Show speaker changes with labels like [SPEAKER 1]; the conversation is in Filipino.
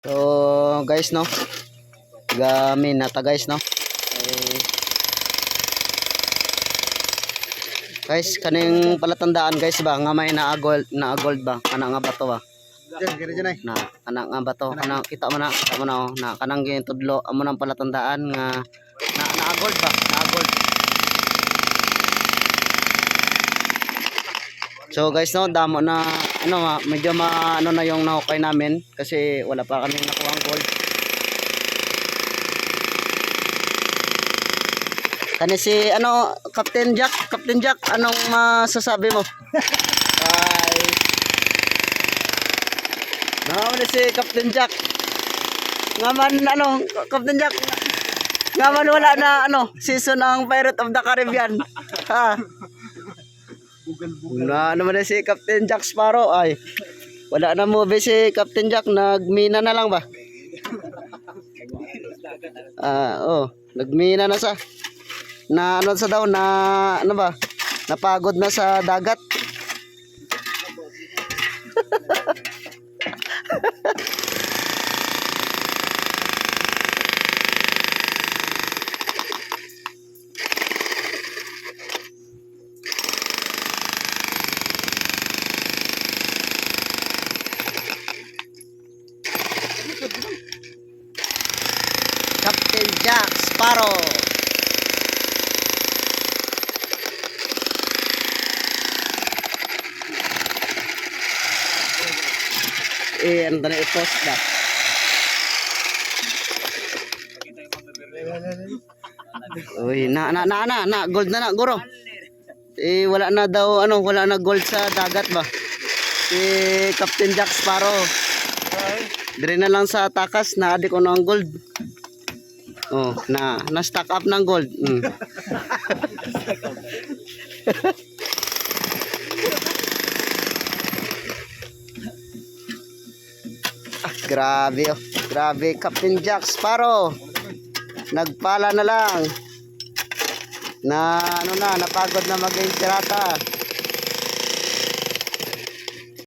[SPEAKER 1] So guys no, gamin nata guys no. Guys kaning palatandaan guys ba nga may na-gold ba kana nga bato ba. Na kana nga bato kana kita mo na oh, na kanang gintudlo amo nang palatandaan nga na-gold ba na-gold. So guys no, damo na ano medyo ano na yung nahukay namin kasi wala pa kaming nakuhang gold. Kani si ano Captain Jack, anong masasabi mo? Ay. Naman si Captain Jack. Ngaman ano Captain Jack. Ngaman wala na ano season ng Pirate of the Caribbean. Ha. Na naman si Captain Jack Sparrow ay wala na movie si Captain Jack, nagmina na lang ba? Nagmina na sa na ano sa daw na ano ba? Napagod na sa dagat. Captain Jack Sparrow. Ano na i-post na. Uy, na gold na guro. Wala na daw ano, wala na gold sa dagat ba? Si Captain Jack Sparrow. Dire na lang sa takas na adik ko ng gold. Oh, na stock up ng gold. Grabe oh. Grabe Captain Jack Sparrow. Nagpala na lang. Na ano na, napagod na maging pirata.